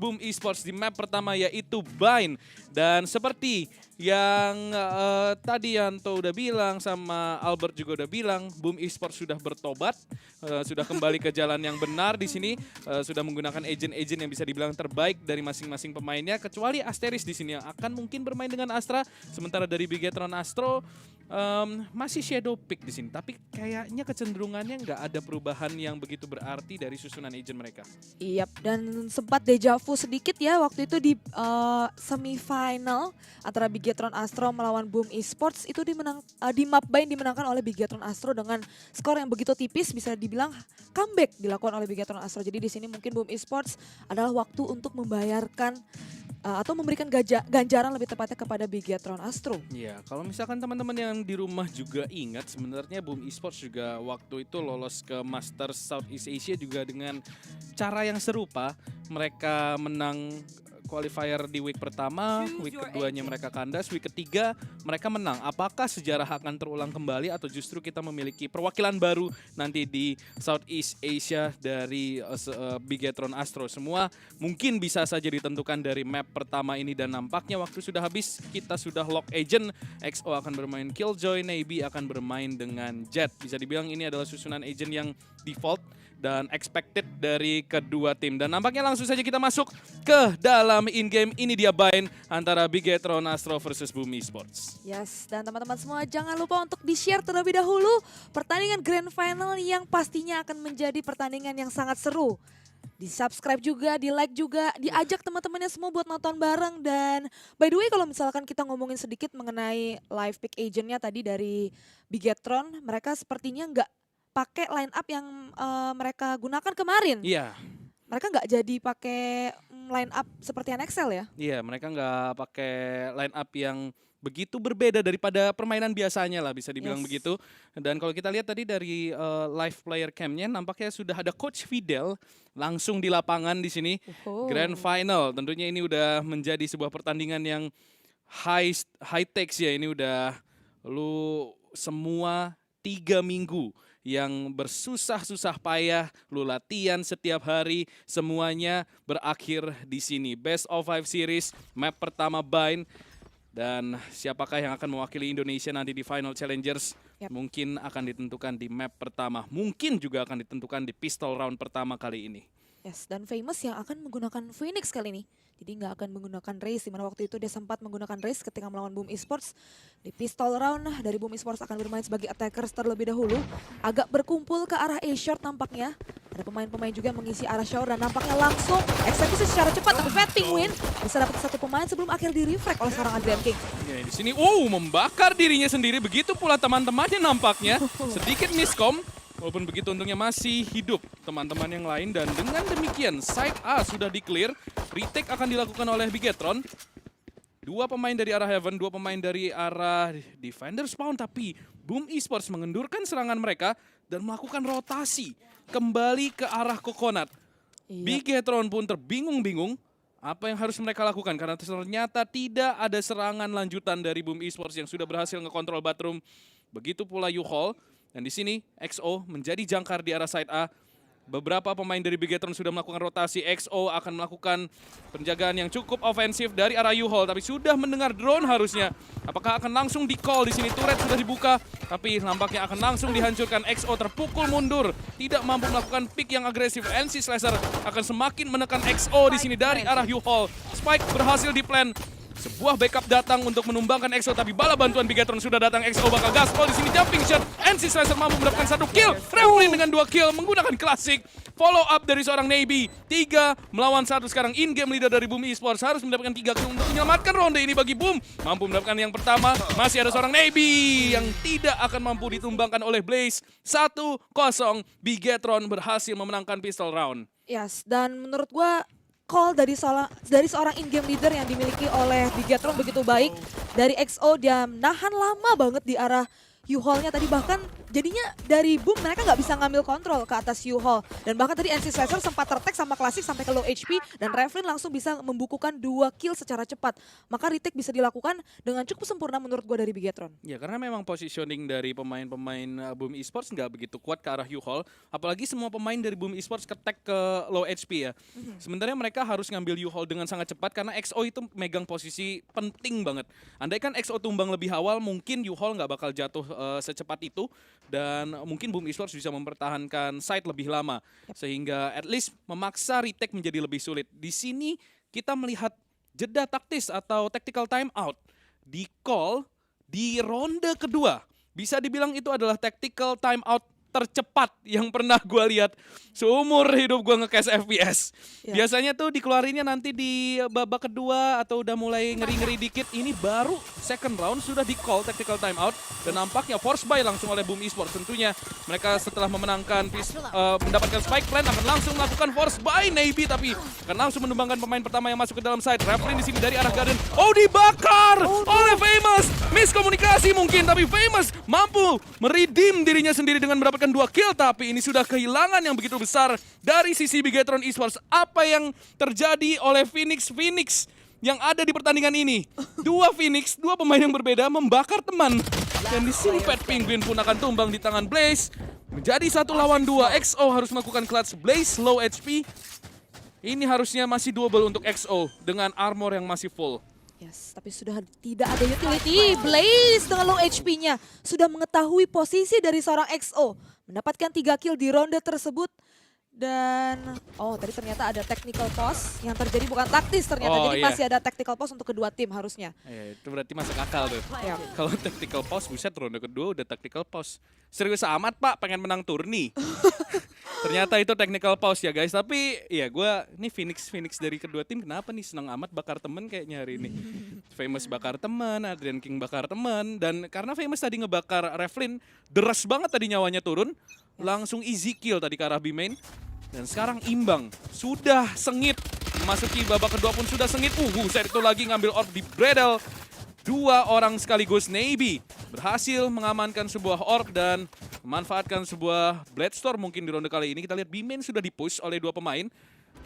Boom Esports di map pertama yaitu Bind. Dan seperti yang tadi Yanto udah bilang sama Albert juga udah bilang, Boom Esports sudah bertobat, sudah kembali ke jalan yang benar di sini, sudah menggunakan agent-agent yang bisa dibilang terbaik dari masing-masing pemainnya, kecuali Asteris di sini yang akan mungkin bermain dengan Astra, sementara dari Bigetron Astro masih shadow pick di sini, tapi kayaknya kecenderungannya nggak ada perubahan yang begitu berarti dari susunan agent mereka. Iya, dan sempat deja vu sedikit ya waktu itu di semifinal antara Bigetron Astro melawan Boom Esports itu di map Bind dimenangkan oleh Bigetron Astro dengan skor yang begitu tipis, bisa dibilang comeback dilakukan oleh Bigetron Astro. Jadi di sini mungkin Boom Esports adalah waktu untuk membayarkan atau memberikan ganjaran lebih tepatnya kepada Bigetron Astro. Iya, kalau misalkan teman-teman yang di rumah juga ingat, sebenarnya Boom Esports juga waktu itu lolos ke Masters Southeast Asia juga dengan cara yang serupa. Mereka menang qualifier di week pertama, week keduanya mereka kandas, week ketiga mereka menang. Apakah sejarah akan terulang kembali atau justru kita memiliki perwakilan baru nanti di Southeast Asia dari Bigetron Astro? Semua mungkin bisa saja ditentukan dari map pertama ini dan nampaknya waktu sudah habis. Kita sudah lock agent, XO akan bermain Killjoy, Navy akan bermain dengan Jet. Bisa dibilang ini adalah susunan agent yang default dan expected dari kedua tim. Dan nampaknya langsung saja kita masuk ke dalam in-game. Ini dia Bind antara Bigetron Astro versus Boom Esports. Yes, dan teman-teman semua jangan lupa untuk di-share terlebih dahulu pertandingan Grand Final yang pastinya akan menjadi pertandingan yang sangat seru. Di-subscribe juga, di-like juga, diajak teman-temannya semua buat nonton bareng. Dan by the way kalau misalkan kita ngomongin sedikit mengenai live pick agentnya tadi dari Bigetron, mereka sepertinya nggak pakai line up yang mereka gunakan kemarin. Iya. Mereka nggak jadi pakai line up seperti NXL ya? Iya, mereka nggak pakai line up yang begitu berbeda daripada permainan biasanya lah, bisa dibilang begitu. Dan kalau kita lihat tadi dari live player cam-nya, nampaknya sudah ada Coach Fidel langsung di lapangan di sini. Grand Final, tentunya ini udah menjadi sebuah pertandingan yang high stakes ya. Ini udah lu semua 3 minggu yang bersusah-susah payah, lu latihan setiap hari, semuanya berakhir di sini. Best of 5 series, map pertama Bind. Dan siapakah yang akan mewakili Indonesia nanti di Final Challengers? Mungkin akan ditentukan di map pertama, mungkin juga akan ditentukan di pistol round pertama kali ini. Yes, dan Famous yang akan menggunakan Phoenix kali ini. Jadi nggak akan menggunakan Raze, dimana waktu itu dia sempat menggunakan Raze ketika melawan Boom Esports. Di pistol round dari Boom Esports akan bermain sebagai attackers terlebih dahulu. Agak berkumpul ke arah A-short tampaknya. Ada pemain-pemain juga yang mengisi arah shower dan nampaknya langsung eksekusi secara cepat. Tapi Fat Penguin bisa dapat satu pemain sebelum akhir di refrag oleh seorang Adrian King. Ya, di sini, membakar dirinya sendiri. Begitu pula teman-temannya nampaknya. Sedikit miskom. Walaupun begitu untungnya masih hidup teman-teman yang lain. Dan dengan demikian side A sudah di-clear. Retake akan dilakukan oleh Bigetron. 2 pemain dari arah Heaven, 2 pemain dari arah Defender Spawn. Tapi Boom Esports mengendurkan serangan mereka dan melakukan rotasi kembali ke arah Coconut. Bigetron pun terbingung-bingung apa yang harus mereka lakukan. Karena ternyata tidak ada serangan lanjutan dari Boom Esports yang sudah berhasil ngekontrol Batroom. Begitu pula U-Haul. Dan di sini XO menjadi jangkar di arah side A. Beberapa pemain dari Bigetron sudah melakukan rotasi. XO akan melakukan penjagaan yang cukup ofensif dari arah U-Haul, tapi sudah mendengar drone harusnya. Apakah akan langsung di-call di sini? Turret sudah dibuka, tapi nampaknya akan langsung dihancurkan. XO terpukul mundur, tidak mampu melakukan pick yang agresif. NC Slasher akan semakin menekan XO di sini dari arah U-Haul. Spike berhasil di-plan. Sebuah backup datang untuk menumbangkan XO, tapi bala bantuan Bigetron sudah datang. XO bakal gaspol di sini, jumping shot. NC Slasher mampu mendapatkan 1 kill. Revelin dengan 2 kill menggunakan klasik. Follow up dari seorang Navy. 3 melawan 1 sekarang. In-game leader dari Boom Esports harus mendapatkan 3 kill untuk menyelamatkan ronde ini bagi Boom. Mampu mendapatkan yang pertama. Masih ada seorang Navy yang tidak akan mampu ditumbangkan oleh Blaze. 1-0. Bigetron berhasil memenangkan pistol round. Yes, dan menurut gua call dari seorang in-game leader yang dimiliki oleh Bigetron begitu baik. Dari XO dia nahan lama banget di arah U-Haul-nya tadi, bahkan Jadinya dari Boom mereka nggak bisa ngambil kontrol ke atas U-Haul. Dan bahkan tadi NC Slasher sempat tertek sama Klasik sampai ke low HP. Dan Revlin langsung bisa membukukan 2 kill secara cepat. Maka retake bisa dilakukan dengan cukup sempurna menurut gue dari Bigetron. Ya karena memang positioning dari pemain-pemain Boom Esports nggak begitu kuat ke arah U-Haul. Apalagi semua pemain dari Boom Esports ketek ke low HP ya. Sebenarnya mereka harus ngambil U-Haul dengan sangat cepat karena XO itu megang posisi penting banget. Andaikan XO tumbang lebih awal mungkin U-Haul nggak bakal jatuh secepat itu. Dan mungkin Boom Esports bisa mempertahankan side lebih lama. Sehingga at least memaksa retake menjadi lebih sulit. Di sini kita melihat jeda taktis atau tactical timeout di call di ronde kedua. Bisa dibilang itu adalah tactical timeout tercepat yang pernah gue lihat seumur hidup gue nge-cast FPS. Biasanya tuh dikeluarinnya nanti di babak kedua atau udah mulai ngeri-ngeri dikit. Ini baru second round sudah di call tactical timeout dan nampaknya force buy langsung oleh Boom Esports. Tentunya mereka setelah memenangkan mendapatkan spike plan akan langsung melakukan force buy Navy, tapi akan langsung menumbangkan pemain pertama yang masuk ke dalam side. Revlin di sini dari arah Garden. Oh, dibakar oleh Famous. Miskomunikasi mungkin, tapi Famous mampu meredeem dirinya sendiri dengan mendapatkan 2 kill, tapi ini sudah kehilangan yang begitu besar dari sisi Bigetron Esports. Apa yang terjadi oleh Phoenix yang ada di pertandingan ini? Dua pemain yang berbeda membakar teman. Dan di sini Fat Penguin pun akan tumbang di tangan Blaze. Menjadi 1 lawan 2, XO harus melakukan clutch. Blaze low HP. Ini harusnya masih doable untuk XO dengan armor yang masih full. Yes, tapi sudah tidak ada utility. Blaze dengan low HP-nya sudah mengetahui posisi dari seorang XO. Mendapatkan 3 kill di ronde tersebut. Dan, tadi ternyata ada technical pause yang terjadi bukan taktis ternyata. Jadi masih ada technical pause untuk kedua tim harusnya. Itu berarti masuk akal tuh. Kalau tactical pause, buset ronde kedua udah tactical pause. Serius amat Pak, pengen menang turni. Ternyata itu technical pause ya guys. Tapi ya ini Phoenix dari kedua tim kenapa nih senang amat bakar temen kayaknya hari ini. Famous bakar temen, Adrian King bakar temen. Dan karena Famous tadi ngebakar Revlin, deras banget tadi nyawanya turun. Langsung easy kill tadi ke arah B-main. Dan sekarang imbang, sudah sengit. Memasuki babak kedua pun sudah sengit. Set itu lagi ngambil orb di Bradle. 2 orang sekaligus. Navy berhasil mengamankan sebuah orb dan memanfaatkan sebuah Bloodstorm mungkin di ronde kali ini. Kita lihat B-main sudah dipush oleh 2 pemain.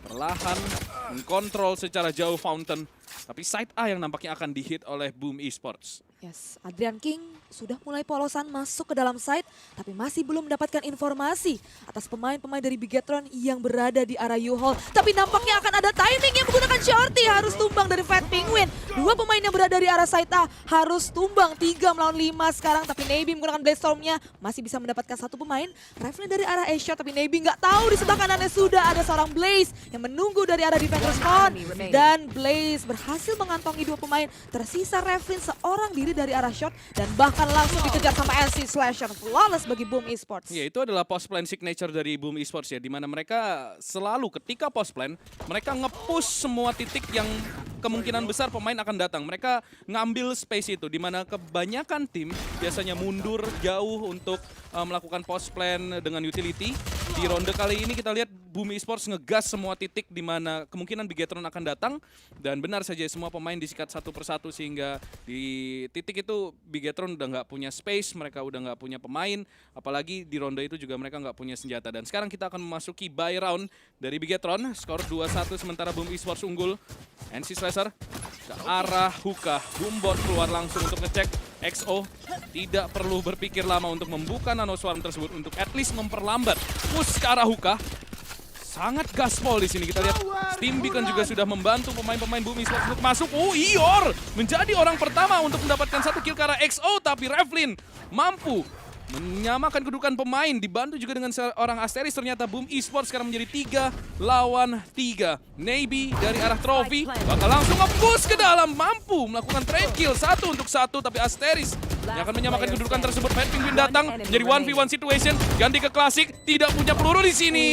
Perlahan mengkontrol secara jauh Fountain. Tapi side A yang nampaknya akan dihit oleh Boom Esports. Yes, Adrian King sudah mulai polosan masuk ke dalam site, tapi masih belum mendapatkan informasi atas pemain-pemain dari Bigetron yang berada di arah U-Haul. Tapi nampaknya akan ada timing yang menggunakan Shorty, harus tumbang dari Fat Penguin. 2 pemain yang berada di arah site A harus tumbang 3 melawan 5 sekarang, tapi Navy menggunakan Bloodstorm-nya masih bisa mendapatkan 1 pemain. Revlin dari arah A-Shot, tapi Navy nggak tahu di sebelah kanannya sudah ada seorang Blaze yang menunggu dari arah defender spawn. Dan Blaze berhasil mengantongi 2 pemain, tersisa Revlin seorang diri dari arah shot dan bahkan langsung dikejar sama NC Slasher. Flawless bagi Boom Esports. Ya, itu adalah post plan signature dari Boom Esports ya, dimana mereka selalu ketika post plan mereka nge-push semua titik yang kemungkinan besar pemain akan datang. Mereka ngambil space itu, dimana kebanyakan tim biasanya mundur jauh untuk melakukan post plan dengan utility. Di ronde kali ini kita lihat Boom Esports ngegas semua titik dimana kemungkinan Bigetron akan datang. Dan benar saja semua pemain disikat satu persatu sehingga di titik itu Bigetron udah nggak punya space, mereka udah nggak punya pemain. Apalagi di ronde itu juga mereka nggak punya senjata. Dan sekarang kita akan memasuki buy round dari Bigetron. Skor 2-1 sementara Boom Esports unggul. NC Slasher ke arah Hookah. Boombot keluar langsung untuk ngecek. XO tidak perlu berpikir lama untuk membuka Nano Swarm tersebut untuk at least memperlambat push ke arah Hookah. Sangat gaspol di sini kita lihat. Steam Beacon juga sudah membantu pemain-pemain Boom Esports untuk masuk. Ior menjadi orang pertama untuk mendapatkan 1 kill ke arah XO, tapi Revlin mampu menyamakan kedudukan pemain, dibantu juga dengan seorang Asteris. Ternyata Boom Esports sekarang menjadi 3 lawan 3. Navy dari arah Trophy bakal langsung nge-push ke dalam, mampu melakukan trade kill 1 untuk 1, tapi Asteris yang akan menyamakan kedudukan tersebut. Fat Penguin datang menjadi 1v1 situation, ganti ke klasik, tidak punya peluru di sini.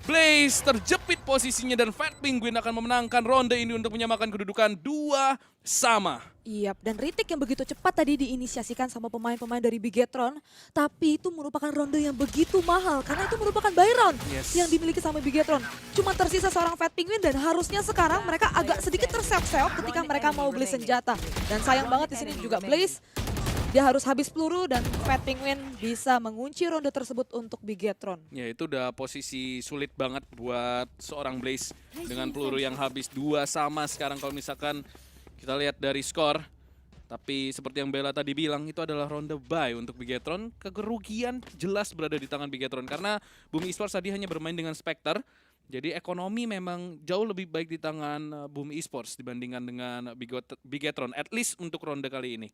Blaze terjepit posisinya dan Fat Penguin akan memenangkan ronde ini untuk menyamakan kedudukan 2-sama. Iya, dan retake yang begitu cepat tadi diinisiasikan sama pemain-pemain dari Bigetron, tapi itu merupakan ronde yang begitu mahal karena itu merupakan buy round yang dimiliki sama Bigetron. Cuma tersisa seorang Fat Penguin dan harusnya sekarang mereka agak sedikit terseok-seok ketika mereka mau beli senjata. Dan sayang banget di sini juga Blaze Dia harus habis peluru dan Fat Penguin bisa mengunci ronde tersebut untuk Bigetron. Ya itu udah posisi sulit banget buat seorang Blaze dengan peluru yang habis 2 sama sekarang kalau misalkan kita lihat dari skor. Tapi seperti yang Bella tadi bilang, itu adalah ronde bye untuk Bigetron. Kerugian jelas berada di tangan Bigetron karena Boom Esports tadi hanya bermain dengan Spectre. Jadi ekonomi memang jauh lebih baik di tangan Boom Esports dibandingkan dengan Bigetron, at least untuk ronde kali ini.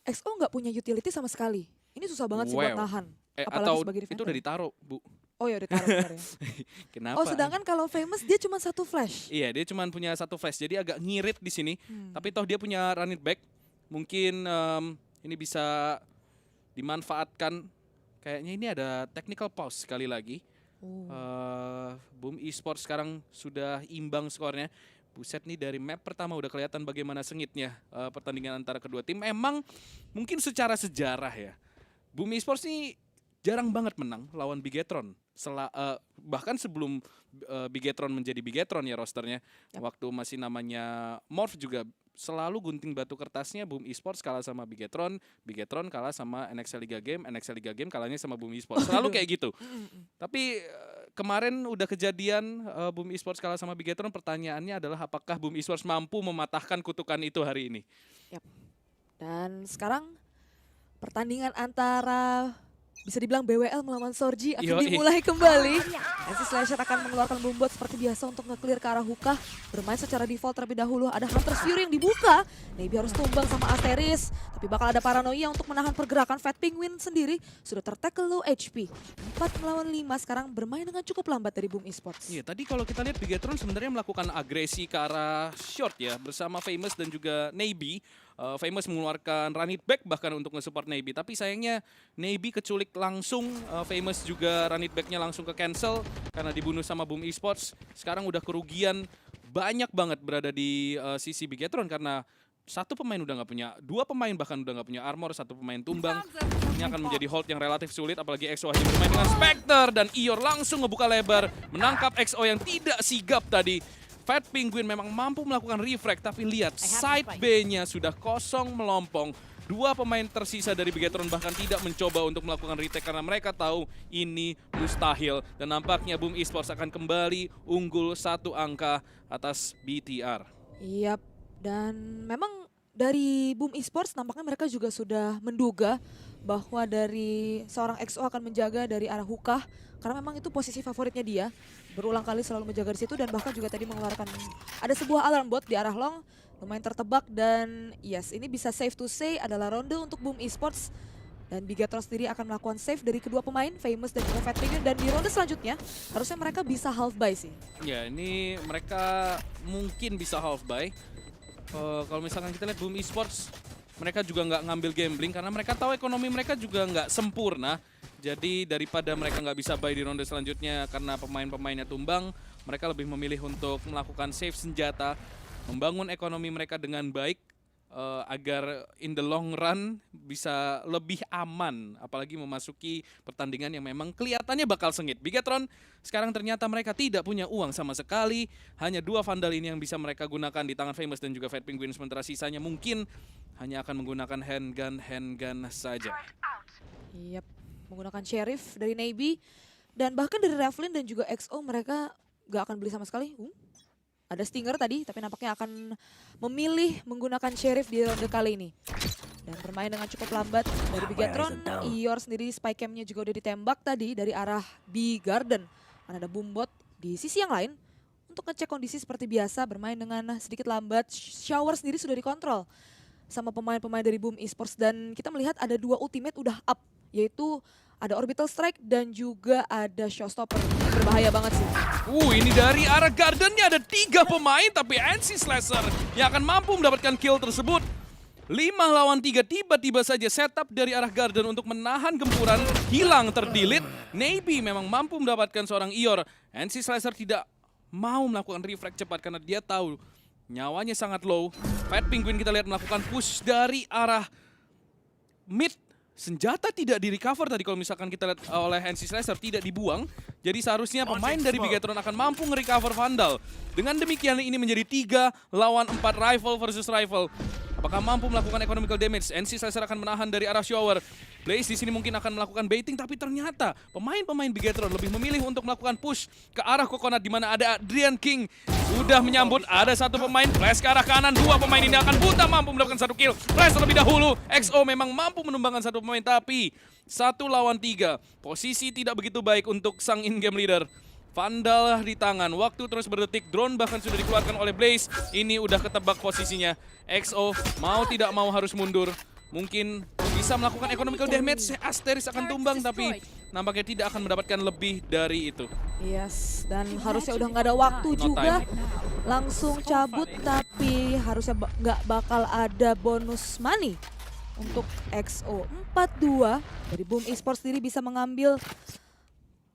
XO nggak punya utility sama sekali. Ini susah banget sih buat nahan. Apalagi Atau sebagai itu defender. udah ditaruh, Bu. Oh ya, ditaruh bentar ya. Kenapa? Oh, sedangkan kalau Famous dia cuma 1 flash. Iya, dia cuma punya 1 flash, jadi agak ngirit di sini. Tapi toh dia punya run it back. Mungkin ini bisa dimanfaatkan. Kayaknya ini ada technical pause sekali lagi. Boom Esports sekarang sudah imbang skornya. Buset nih, dari map pertama udah kelihatan bagaimana sengitnya pertandingan antara kedua tim. Emang mungkin secara sejarah ya, Boom Esports nih jarang banget menang lawan Bigetron. Bahkan sebelum Bigetron menjadi Bigetron ya rosternya, waktu masih namanya Morph juga selalu gunting batu kertasnya. Boom Esports kalah sama Bigetron, Bigetron kalah sama NXL Liga Game, NXL Liga Game kalahnya sama Boom Esports. Selalu kayak gitu. Tapi kemarin udah kejadian Boom Esports kalah sama Bigetron. Pertanyaannya adalah apakah Boom Esports mampu mematahkan kutukan itu hari ini? Yap. Dan sekarang pertandingan antara bisa dibilang BWL melawan Sorji akan dimulai kembali. NC Slasher akan mengeluarkan Boombot seperti biasa untuk nge-clear ke arah hookah. Bermain secara default terlebih dahulu. Ada Hunter's Fury yang dibuka. Navy harus tumbang sama Asteris. Tapi bakal ada paranoia untuk menahan pergerakan Fat Penguin sendiri. Sudah tertackle low HP. 4 melawan 5 sekarang bermain dengan cukup lambat dari Boom Esports. Iya, tadi kalau kita lihat Bigetron sebenarnya melakukan agresi ke arah short ya. Bersama Famous dan juga Navy. Famous mengeluarkan run it back bahkan untuk nge-support Navy. Tapi sayangnya Navy keculik langsung. Famous juga run it back-nya langsung ke cancel karena dibunuh sama Boom Esports. Sekarang udah kerugian banyak banget berada di sisi Bigetron karena 1 pemain udah nggak punya, 2 pemain bahkan udah nggak punya armor, 1 pemain tumbang. Ini akan menjadi hold yang relatif sulit, apalagi XO hanya bermain dengan Spectre dan Ior langsung ngebuka lebar menangkap XO yang tidak sigap tadi. Fat Penguin memang mampu melakukan refrag, tapi lihat side B-nya sudah kosong melompong. 2 pemain tersisa dari Bigetron bahkan tidak mencoba untuk melakukan retake karena mereka tahu ini mustahil. Dan nampaknya Boom Esports akan kembali unggul 1 angka atas BTR. Yap, dan memang dari Boom Esports nampaknya mereka juga sudah menduga bahwa dari seorang XO akan menjaga dari arah hookah. Karena memang itu posisi favoritnya dia. Berulang kali selalu menjaga di situ dan bahkan juga tadi mengeluarkan ada sebuah alarm bot di arah long. Lumayan tertebak dan yes, ini bisa safe to say adalah ronde untuk Boom Esports. Dan Bigetron sendiri akan melakukan save dari kedua pemain, Famous dan juga Fat Penguin. Dan di ronde selanjutnya harusnya mereka bisa half buy sih. Ya, ini mereka mungkin bisa half buy. Kalau misalkan kita lihat Boom Esports, mereka juga nggak ngambil gambling karena mereka tahu ekonomi mereka juga nggak sempurna. Jadi daripada mereka nggak bisa buy di ronde selanjutnya karena pemain-pemainnya tumbang, mereka lebih memilih untuk melakukan save senjata, membangun ekonomi mereka dengan baik agar in the long run bisa lebih aman, apalagi memasuki pertandingan yang memang kelihatannya bakal sengit. Bigetron sekarang ternyata mereka tidak punya uang sama sekali, hanya 2 Vandal ini yang bisa mereka gunakan di tangan Famous dan juga Fat Penguin, sementara sisanya mungkin hanya akan menggunakan handgun saja. Yap, menggunakan Sheriff dari Navy dan bahkan dari Revlin dan juga XO mereka gak akan beli sama sekali. Ada Stinger tadi, tapi nampaknya akan memilih menggunakan Sheriff di ronde kali ini. Dan bermain dengan cukup lambat dari Bigetron. Ior sendiri spy cam-nya juga udah ditembak tadi dari arah B Garden. Ada Boombot di sisi yang lain. Untuk ngecek kondisi seperti biasa, bermain dengan sedikit lambat. Shower sendiri sudah dikontrol sama pemain-pemain dari Boom Esports. Dan kita melihat ada 2 ultimate udah up, yaitu ada Orbital Strike dan juga ada Showstopper. Berbahaya banget sih. Ini dari arah Gardennya ada 3 pemain, tapi NC Slasher yang akan mampu mendapatkan kill tersebut. 5 lawan 3, tiba-tiba saja setup dari arah Garden untuk menahan gempuran, hilang terdelete. Navy memang mampu mendapatkan seorang Ior. NC Slasher tidak mau melakukan refrag cepat karena dia tahu nyawanya sangat low. Fat Penguin kita lihat melakukan push dari arah mid. Senjata tidak di-recover tadi kalau misalkan kita lihat oleh NC Slasher, tidak dibuang. Jadi seharusnya pemain dari Bigetron akan mampu nge-recover Vandal. Dengan demikian ini menjadi 3 lawan 4 rifle versus rifle. Apakah mampu melakukan economical damage? NC Slicer akan menahan dari arah Shower. Blaze di sini mungkin akan melakukan baiting, tapi ternyata pemain-pemain Bigetron lebih memilih untuk melakukan push ke arah Coconut di mana ada Adrian King sudah menyambut. Ada satu pemain flash ke arah kanan, dua pemain ini akan buta mampu mendapatkan satu kill. Flash terlebih dahulu. XO memang mampu menumbangkan satu pemain, tapi 1 lawan 3. Posisi tidak begitu baik untuk sang in-game leader. Vandal di tangan, waktu terus berdetik, drone bahkan sudah dikeluarkan oleh Blaze. Ini udah ketebak posisinya. XO mau tidak mau harus mundur. Mungkin bisa melakukan economical damage, Asteris akan tumbang, tapi nampaknya tidak akan mendapatkan lebih dari itu. Yes, dan harusnya udah nggak ada waktu No juga. time. Langsung cabut, tapi harusnya nggak bakal ada bonus money untuk XO. 4-2 dari Boom Esports sendiri bisa mengambil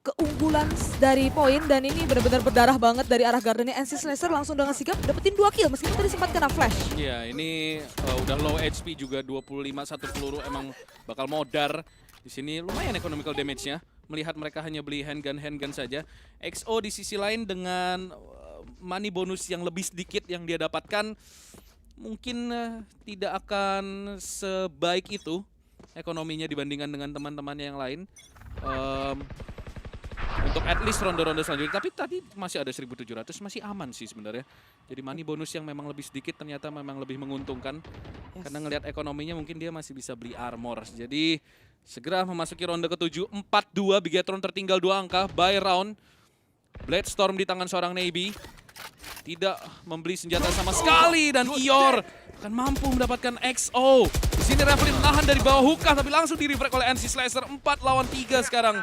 keunggulan dari poin, dan ini benar-benar berdarah banget dari arah gardennya. NC Slicer langsung dengan sigap dapetin 2 kill meskipun tadi sempat kena flash. Iya, ini udah low HP juga, 25 satu peluru emang bakal modar. Di sini lumayan economical damage-nya. Melihat mereka hanya beli handgun saja. XO di sisi lain dengan money bonus yang lebih sedikit yang dia dapatkan, mungkin tidak akan sebaik itu ekonominya dibandingkan dengan teman-temannya yang lain. Untuk at least ronde-ronde selanjutnya, tapi tadi masih ada 1.700, masih aman sih sebenarnya. Jadi money bonus yang memang lebih sedikit ternyata memang lebih menguntungkan. Yes. Karena ngelihat ekonominya mungkin dia masih bisa beli armor. Jadi segera memasuki ronde ke-7, 4-2, Bigetron tertinggal 2 angka, by round. Bladestorm di tangan seorang Navy. Tidak membeli senjata sama sekali, dan Ior akan mampu mendapatkan XO. Di sini Revlin menahan dari bawah hookah, tapi langsung di-refrag oleh NC Slicer. 4 lawan 3 sekarang.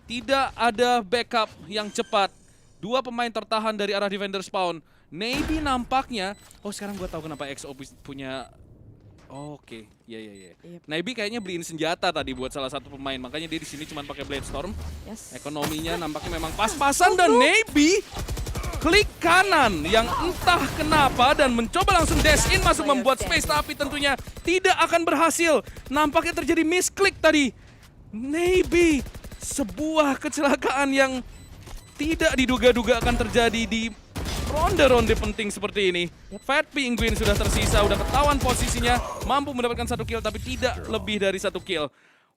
Tidak ada backup yang cepat. 2 pemain tertahan dari arah defender spawn. Navy nampaknya, oh sekarang gue tahu kenapa XO punya. Oke, iya. Yep. Navy kayaknya beliin senjata tadi buat salah satu pemain, makanya dia di sini cuma pakai Bladestorm. Yes. Ekonominya nampaknya memang pas-pasan, dan Navy klik kanan yang entah kenapa dan mencoba langsung dash in masuk membuat space, tapi tentunya tidak akan berhasil. Nampaknya terjadi misklik tadi. Navy, sebuah kecelakaan yang tidak diduga-duga akan terjadi di ronde-ronde penting seperti ini. Fat Penguin sudah tersisa, udah ketahuan posisinya, mampu mendapatkan 1 kill tapi tidak lebih dari 1 kill.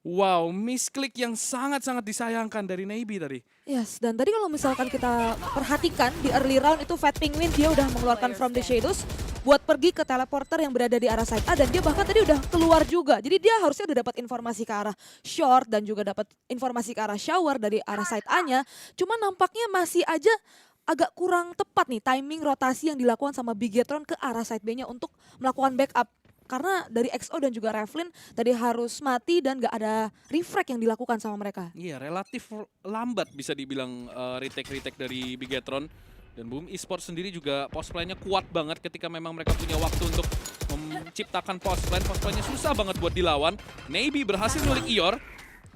Wow, misklik yang sangat-sangat disayangkan dari Navy tadi. Yes, dan tadi kalau misalkan kita perhatikan di early round itu Fat Penguin dia udah mengeluarkan From the Shadows buat pergi ke teleporter yang berada di arah side A, dan dia bahkan tadi udah keluar juga. Jadi dia harusnya udah dapat informasi ke arah short dan juga dapat informasi ke arah shower dari arah side A-nya. Cuma nampaknya masih aja agak kurang tepat nih timing rotasi yang dilakukan sama Bigetron ke arah side B-nya untuk melakukan backup. Karena dari XO dan juga Revlin tadi harus mati dan gak ada refrag yang dilakukan sama mereka. Iya, relatif lambat bisa dibilang retake dari Bigetron. Dan Boom Esports sendiri juga post play-nya kuat banget ketika memang mereka punya waktu untuk menciptakan post play. Post play-nya susah banget buat dilawan. Navy berhasil nyulik Ior.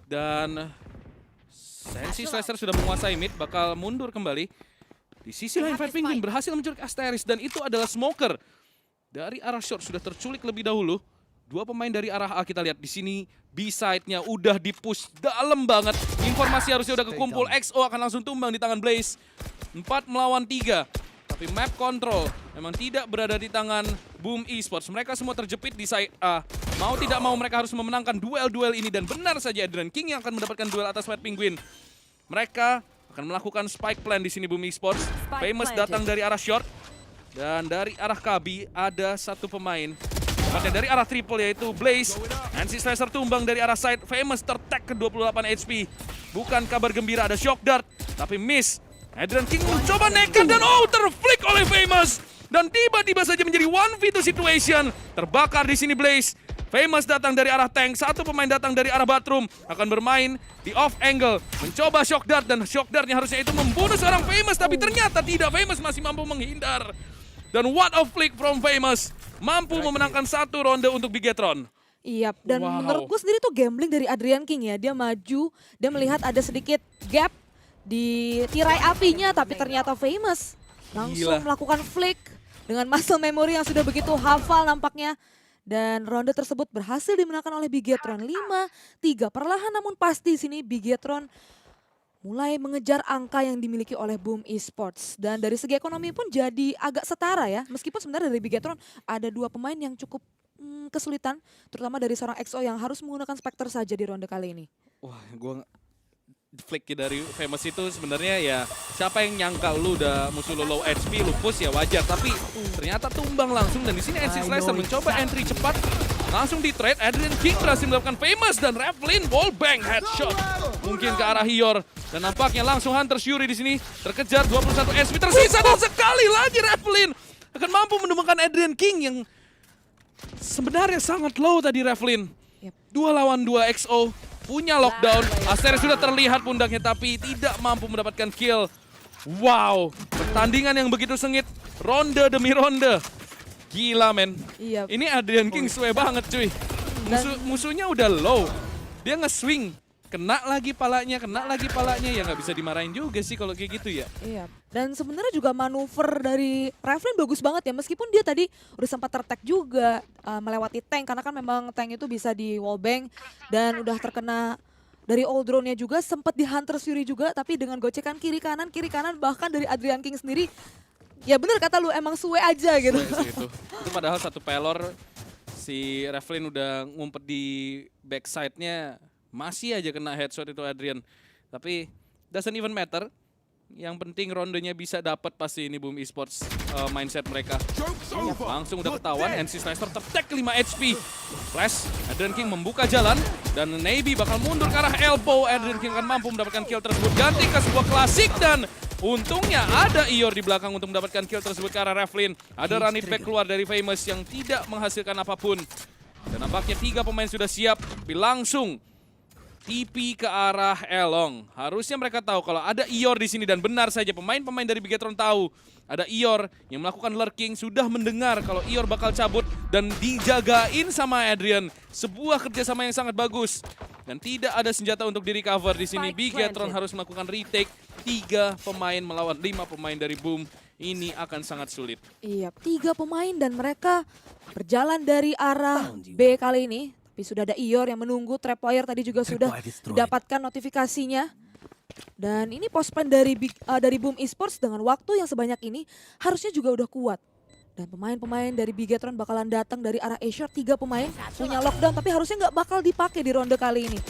Dan NC Slicer sudah menguasai mid, bakal mundur kembali. Di sisi lain Fat Penguin berhasil menculik Asteris, dan itu adalah Smoker. Dari arah short sudah terculik lebih dahulu. 2 pemain dari arah A kita lihat di sini. B-side-nya udah di-push dalam banget. Informasi harusnya udah kekumpul. XO akan langsung tumbang di tangan Blaze. 4 melawan 3. Tapi map control memang tidak berada di tangan Boom Esports. Mereka semua terjepit di side A. Mau tidak mau mereka harus memenangkan duel-duel ini. Dan benar saja Adrian King yang akan mendapatkan duel atas Fat Penguin. Mereka akan melakukan spike plan di sini Boom Esports. Famous datang dari arah short. Dan dari arah Kabi ada satu pemain. Tepatnya dari arah triple yaitu Blaze. NC Slicer tumbang dari arah side. Famous tertag ke 28 HP. Bukan kabar gembira, ada shock dart. Tapi miss. Adrian King mencoba nekat dan terflick oleh Famous. Dan tiba-tiba saja menjadi 1v2 situation. Terbakar di sini Blaze. Famous datang dari arah tank. Satu pemain datang dari arah bathroom. Akan bermain di off angle. Mencoba shock dart dan shock dartnya harusnya itu membunuh seorang Famous. Tapi ternyata tidak. Famous masih mampu menghindar. Dan what a flick from Famous. Mampu memenangkan 1 ronde untuk Bigetron. Iya, dan Wow. menurut gue sendiri tuh gambling dari Adrian King ya. Dia maju, dia melihat ada sedikit gap di tirai apinya, tapi ternyata Famous langsung Gila. melakukan flick dengan muscle memory yang sudah begitu hafal nampaknya. Dan ronde tersebut berhasil dimenangkan oleh Bigetron 5-3. Perlahan namun pasti di sini Bigetron mulai mengejar angka yang dimiliki oleh Boom Esports. Dan dari segi ekonomi pun jadi agak setara ya. Meskipun sebenarnya dari Bigetron ada 2 pemain yang cukup kesulitan. Terutama dari seorang XO yang harus menggunakan Spectre saja di ronde kali ini. Wah, gue flick dari Famous itu sebenarnya ya siapa yang nyangka lu udah musuh lu low HP, lu push ya wajar. Tapi ternyata tumbang langsung dan di sini NC Slicer mencoba entry cepat. Langsung di trade, Adrian King berhasil mendapatkan Famous dan Revlin wallbang headshot. Mungkin ke arah Hior. Dan nampaknya langsung Hunter Fury di sini terkejar 21 SP tersisa dan sekali lagi Revlin akan mampu menemukan Adrian King yang sebenarnya sangat low tadi Revlin. 2 lawan 2 XO. Punya lockdown, Asteris sudah terlihat pundaknya tapi tidak mampu mendapatkan kill. Wow, pertandingan yang begitu sengit, ronde demi ronde. Gila men, Iya. ini Adrian King suwe banget cuy. Musuhnya udah low, dia nge-swing. Kena lagi palanya, ya nggak bisa dimarahin juga sih kalau kayak gitu ya. Iya, dan sebenarnya juga manuver dari Revlin bagus banget ya, meskipun dia tadi udah sempat tertek juga melewati tank, karena kan memang tank itu bisa di wallbang dan udah terkena dari all drone-nya juga, sempat di Hunter Fury juga, tapi dengan gocekan kiri kanan, bahkan dari Adrian King sendiri, ya bener kata lu, emang suwe aja gitu. Suwe sih itu padahal satu pelor, si Revlin udah ngumpet di backside-nya, masih aja kena headshot itu Adrian. Tapi doesn't even matter. Yang penting rondenya bisa dapat pasti ini Boom Esports mindset mereka. Langsung udah ketahuan NC Slicer tertek 5 HP. Flash, Adrian King membuka jalan dan Navy bakal mundur ke arah elbow. Adrian King akan mampu mendapatkan kill tersebut. Ganti ke sebuah klasik dan untungnya ada Ior di belakang untuk mendapatkan kill tersebut ke arah Revlin. Ada running back keluar dari Famous yang tidak menghasilkan apapun. Dan nampaknya 3 pemain sudah siap, tapi langsung TP ke arah Elong. Harusnya mereka tahu kalau ada Ior di sini dan benar saja pemain-pemain dari Bigetron tahu ada Ior yang melakukan lurking, sudah mendengar kalau Ior bakal cabut dan dijagain sama Adrian. Sebuah kerjasama yang sangat bagus dan tidak ada senjata untuk di-recover di sini. Bigetron harus melakukan retake 3 pemain melawan 5 pemain dari Boom. Ini akan sangat sulit. Iya, 3 pemain dan mereka berjalan dari arah B kali ini. Tapi sudah ada Ior yang menunggu, Trapwire tadi juga sudah mendapatkan notifikasinya. Dan ini post plan dari Boom Esports dengan waktu yang sebanyak ini harusnya juga udah kuat. Dan pemain-pemain dari Bigetron bakalan datang dari arah Azure, 3 pemain punya lockdown tapi harusnya nggak bakal dipakai di ronde kali ini.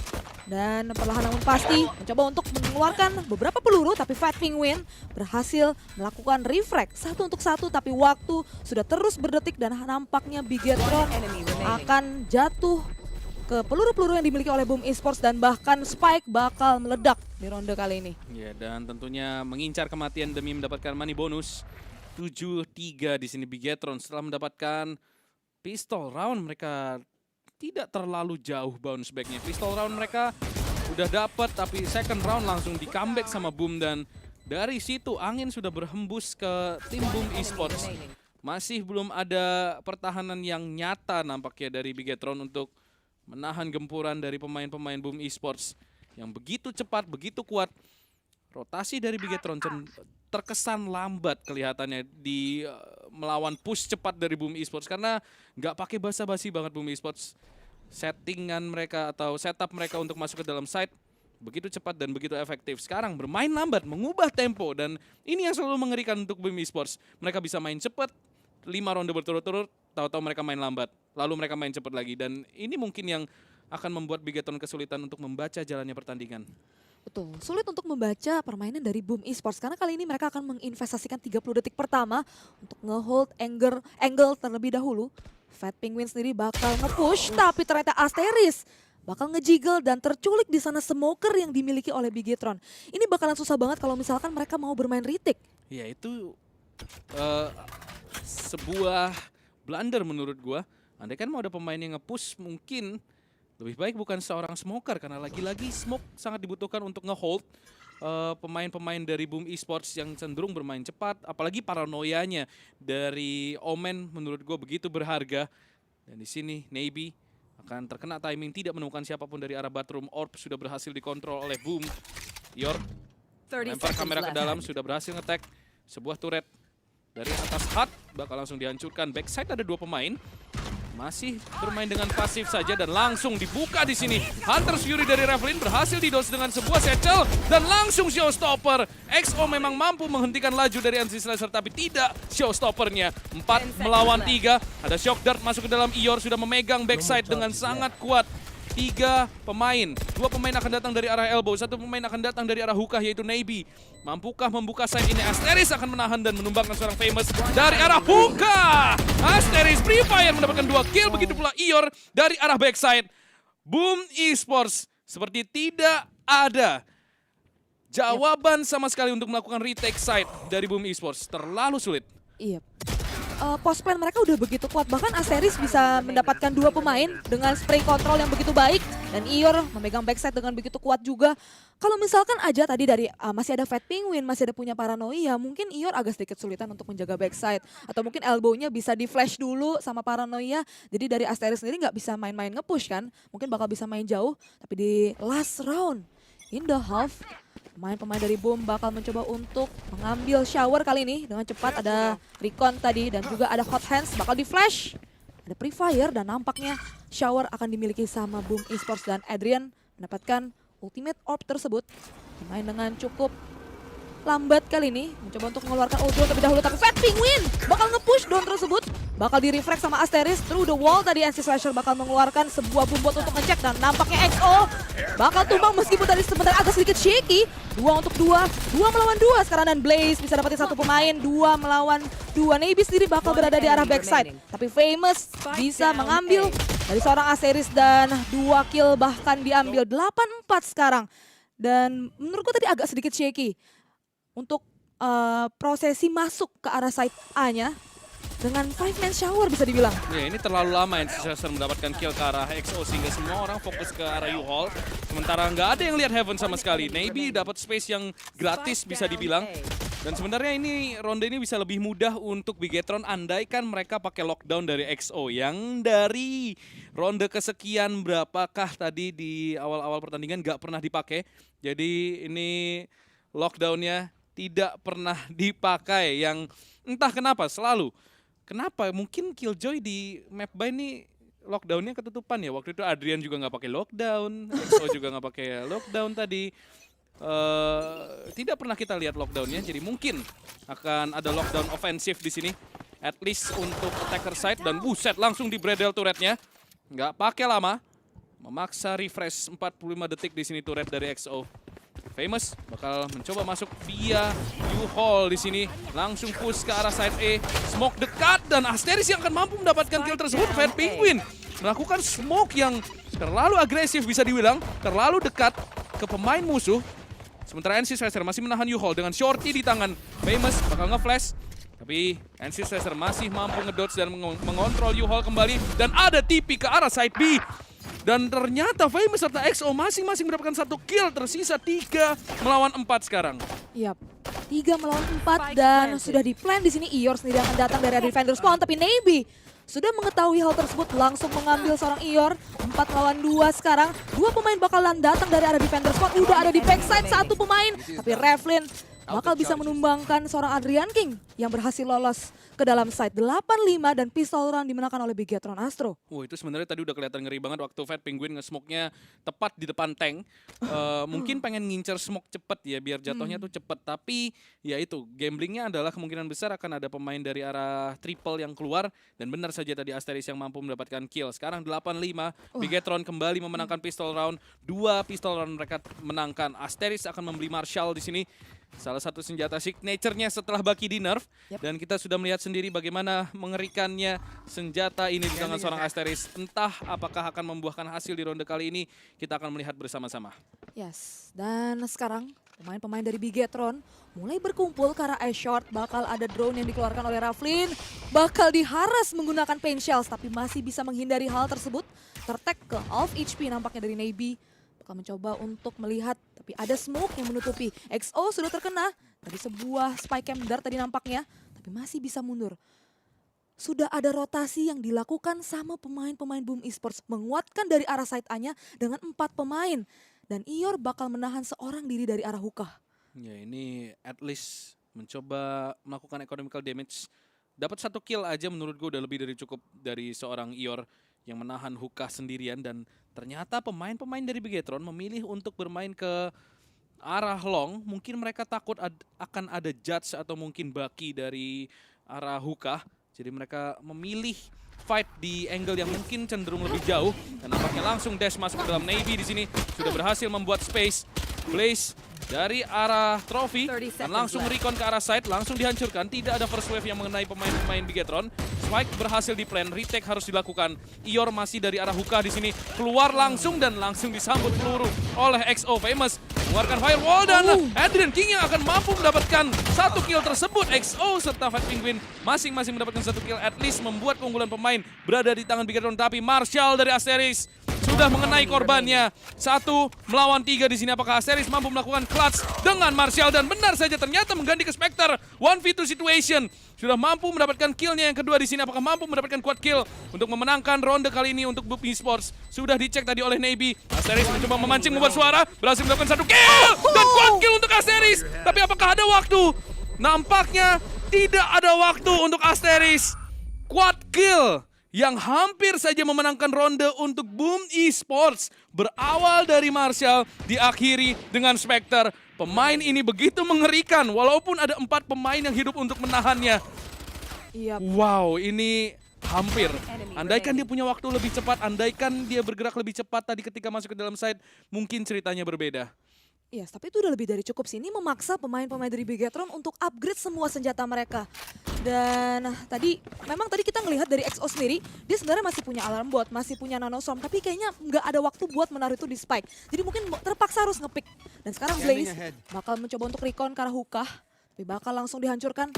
Dan perlahan namun pasti mencoba untuk mengeluarkan beberapa peluru, tapi Fat Penguin berhasil melakukan refrag 1 untuk 1, tapi waktu sudah terus berdetik dan nampaknya Bigetron akan jatuh ke peluru-peluru yang dimiliki oleh Boom Esports dan bahkan Spike bakal meledak di ronde kali ini. Ya, dan tentunya mengincar kematian demi mendapatkan money bonus. 7-3 di sini Bigetron setelah mendapatkan pistol round. Mereka tidak terlalu jauh bounce back-nya. Pistol round mereka udah dapat tapi second round langsung di comeback sama Boom dan dari situ angin sudah berhembus ke tim Boom Esports. Masih belum ada pertahanan yang nyata nampaknya dari Bigetron untuk menahan gempuran dari pemain-pemain Boom Esports yang begitu cepat, begitu kuat. Rotasi dari Bigetron terkesan lambat kelihatannya di melawan push cepat dari Boom Esports karena nggak pakai basa-basi banget Boom Esports. Settingan mereka atau setup mereka untuk masuk ke dalam site begitu cepat dan begitu efektif. Sekarang bermain lambat, mengubah tempo dan ini yang selalu mengerikan untuk Boom Esports. Mereka bisa main cepat, 5 ronde berturut-turut, tahu-tahu mereka main lambat, lalu mereka main cepat lagi dan ini mungkin yang akan membuat Bigetron kesulitan untuk membaca jalannya pertandingan. Betul, sulit untuk membaca permainan dari Boom Esports karena kali ini mereka akan menginvestasikan 30 detik pertama untuk nge-hold angle terlebih dahulu. Fat Penguin sendiri bakal nge-push tapi ternyata Asteris bakal ngejiggle dan terculik di sana smoker yang dimiliki oleh Bigetron. Ini bakalan susah banget kalau misalkan mereka mau bermain retake. Ya itu sebuah blunder menurut gua. Andai kan mau ada pemain yang nge-push mungkin lebih baik bukan seorang smoker karena lagi-lagi smoke sangat dibutuhkan untuk nge-hold pemain-pemain dari Boom Esports yang cenderung bermain cepat, apalagi paranoianya dari Omen menurut gue begitu berharga. Dan di sini Navy akan terkena timing, tidak menemukan siapapun dari arah Bathroom. Orb sudah berhasil dikontrol oleh Boom. Yor lempar kamera ke dalam, sudah berhasil nge-tag sebuah turret dari atas hut, bakal langsung dihancurkan. Backside ada 2 pemain. masih bermain dengan pasif saja dan langsung dibuka di sini. Hunter's Fury dari Revlin berhasil didodge dengan sebuah satchel dan langsung showstopper. XO memang mampu menghentikan laju dari NC Slasher tapi tidak showstoppernya. 4 melawan 3. Ada shock dart masuk ke dalam Ior sudah memegang backside dengan sangat kuat. 3 pemain, 2 pemain akan datang dari arah elbow, 1 pemain akan datang dari arah hookah yaitu Navy. Mampukah membuka side ini? Asteris akan menahan dan menumbangkan seorang Famous dari arah hookah. Asteris Free Fire mendapatkan 2 kill, begitu pula Ior dari arah backside. Boom Esports seperti tidak ada jawaban sama sekali untuk melakukan retake side dari Boom Esports. Terlalu sulit. Iya. Post plan mereka udah begitu kuat, bahkan Asteris bisa mendapatkan 2 pemain dengan spray control yang begitu baik dan Ior memegang backside dengan begitu kuat juga. Kalau misalkan aja tadi dari masih ada Fat Penguin, masih ada punya Paranoia, mungkin Ior agak sedikit sulitan untuk menjaga backside atau mungkin elbow-nya bisa di flash dulu sama Paranoia. Jadi dari Asteris sendiri nggak bisa main-main nge-push kan, mungkin bakal bisa main jauh, tapi di last round in the half pemain-pemain dari Boom bakal mencoba untuk mengambil shower kali ini dengan cepat. Ada Recon tadi dan juga ada Hot Hands bakal di flash. Ada Pre-Fire dan nampaknya shower akan dimiliki sama Boom Esports dan Adrian mendapatkan ultimate orb tersebut. Bermain dengan cukup lambat kali ini, mencoba untuk mengeluarkan ult terlebih dahulu tapi Fat Penguin bakal nge-push down tersebut. Bakal di-refract sama Asteris through the wall tadi. NC Slasher bakal mengeluarkan sebuah bumbot untuk ngecek dan nampaknya XO bakal tumbang meskipun tadi sebentar agak sedikit shaky. 2 untuk 2, 2 melawan 2 sekarang dan Blaze bisa dapetin 1 pemain. 2 melawan 2, Navy sendiri bakal berada di arah backside. Tapi Famous bisa mengambil dari seorang Asteris dan 2 kill bahkan diambil 8-4 sekarang. Dan menurutku tadi agak sedikit shaky untuk prosesi masuk ke arah side A-nya dengan 5-man shower bisa dibilang. Ya, ini terlalu lama NC Slasher mendapatkan kill ke arah XO sehingga semua orang fokus ke arah U-Hall. Sementara nggak ada yang lihat Heaven sama sekali. Navy dapat space yang gratis bisa dibilang. Dan sebenarnya ini ronde ini bisa lebih mudah untuk Bigetron andaikan mereka pakai lockdown dari XO yang dari ronde kesekian berapakah tadi di awal-awal pertandingan nggak pernah dipakai. Jadi ini lockdownnya tidak pernah dipakai yang entah kenapa selalu. Kenapa? Mungkin Killjoy di map by ini lockdownnya ketutupan ya. Waktu itu Adrian juga nggak pakai lockdown, XO juga nggak pakai lockdown tadi. Tidak pernah kita lihat lockdownnya, jadi mungkin akan ada lockdown ofensif di sini. At least untuk attacker side dan buset langsung di Bradel turretnya. Nggak pakai lama, memaksa refresh 45 detik di sini turret dari XO. Famous bakal mencoba masuk via U-Hall di sini. Langsung push ke arah side A. Smoke dekat dan Asteris yang akan mampu mendapatkan kill tersebut. Fat Penguin melakukan smoke yang terlalu agresif bisa dibilang. Terlalu dekat ke pemain musuh. Sementara NC Slasher masih menahan U-Hall dengan shorty di tangan. Famous bakal nge-flash. Tapi NC Slasher masih mampu ngedodge dan mengontrol U-Hall kembali. Dan ada TP ke arah side B. Dan ternyata Famous serta XO masing-masing mendapatkan 1 kill, tersisa 3 melawan 4 sekarang. Yap, 3 melawan 4 dan sudah di-plan di sini Ior sendiri akan datang dari Defender Spawn, tapi Navy sudah mengetahui hal tersebut langsung mengambil seorang Ior. 4 melawan 2 sekarang, 2 pemain bakalan datang dari arah Defender Spawn, udah ada di backside 1 pemain, tapi Revlin bakal bisa menumbangkan seorang Adrian King yang berhasil lolos ke dalam side 8-5 dan pistol round dimenangkan oleh Bigetron Astro. Itu sebenarnya tadi udah kelihatan ngeri banget waktu Fat Penguin nge-smoke-nya tepat di depan tank. Mungkin pengen ngincer smoke cepet ya biar jatuhnya tuh cepet. Tapi ya itu, gamblingnya adalah kemungkinan besar akan ada pemain dari arah triple yang keluar. Dan benar saja tadi Asteris yang mampu mendapatkan kill. Sekarang 8-5, Bigetron kembali memenangkan pistol round. 2 pistol round mereka menangkan. Asteris akan membeli Marshall di sini. Salah satu senjata signature-nya setelah Baki di nerf. Dan kita sudah melihat sendiri bagaimana mengerikannya senjata ini di tangan seorang Asteris. Entah apakah akan membuahkan hasil di ronde kali ini, kita akan melihat bersama-sama. Yes, dan sekarang pemain-pemain dari Bigetron mulai berkumpul ke arah ice short. Bakal ada drone yang dikeluarkan oleh Raflin. Bakal diharas menggunakan pain shells, tapi masih bisa menghindari hal tersebut. Tertek ke half HP nampaknya dari Navy. Bakal mencoba untuk melihat, tapi ada smoke yang menutupi. XO sudah terkena dari sebuah spike cam dart tadi nampaknya, tapi masih bisa mundur. Sudah ada rotasi yang dilakukan sama pemain-pemain Boom Esports, menguatkan dari arah side A-nya dengan 4 pemain. Dan Ior bakal menahan seorang diri dari arah hookah. Ya ini at least mencoba melakukan economical damage dapat 1 kill aja menurut gue udah lebih dari cukup dari seorang Ior yang menahan Hookah sendirian. Dan ternyata pemain-pemain dari Bigetron memilih untuk bermain ke arah long. Mungkin mereka takut akan ada judge atau mungkin Baki dari arah Hookah. Jadi mereka memilih fight di angle yang mungkin cenderung lebih jauh. Dan nampaknya langsung dash masuk ke dalam Navy di sini. Sudah berhasil membuat space. Blaze dari arah Trophy dan langsung recon ke arah side, langsung dihancurkan. Tidak ada first wave yang mengenai pemain-pemain Bigetron. Spike berhasil di plan, retake harus dilakukan. Ior masih dari arah Hookah di sini, keluar langsung dan langsung disambut peluru oleh XO Famous. Mengeluarkan firewall dan Adrian King yang akan mampu mendapatkan 1 kill tersebut. XO serta Fat Penguin masing-masing mendapatkan 1 kill, at least membuat keunggulan pemain berada di tangan Bigetron. Tapi Marshall dari Asteris sudah mengenai korbannya. 1 melawan 3 di sini. Apakah Asteris mampu melakukan clutch dengan Marshall? Dan benar saja ternyata mengganti ke Spectre. 1v2 situation. Sudah mampu mendapatkan killnya yang kedua di sini. Apakah mampu mendapatkan quad kill untuk memenangkan ronde kali ini untuk Boom Esports? Sudah dicek tadi oleh Navy. Asteris mencoba memancing membuat suara. Berhasil mendapatkan 1 kill. Dan quad kill untuk Asteris. Tapi apakah ada waktu? Nampaknya tidak ada waktu untuk Asteris. Quad kill yang hampir saja memenangkan ronde untuk Boom Esports. Berawal dari Marshall, diakhiri dengan Spectre. Pemain ini begitu mengerikan, walaupun ada 4 pemain yang hidup untuk menahannya. Iya. Wow, ini hampir. Andaikan dia punya waktu lebih cepat, andaikan dia bergerak lebih cepat tadi ketika masuk ke dalam side, mungkin ceritanya berbeda. Iya, tapi itu udah lebih dari cukup sih. Ini memaksa pemain-pemain dari Bigetron untuk upgrade semua senjata mereka. Dan memang tadi kita ngelihat dari XO sendiri, dia sebenarnya masih punya alarm bot, masih punya nanoswarm, tapi kayaknya nggak ada waktu buat menaruh itu di Spike. Jadi mungkin terpaksa harus ngepick. Dan sekarang Blaze bakal mencoba untuk recon ke arah Hookah, tapi bakal langsung dihancurkan.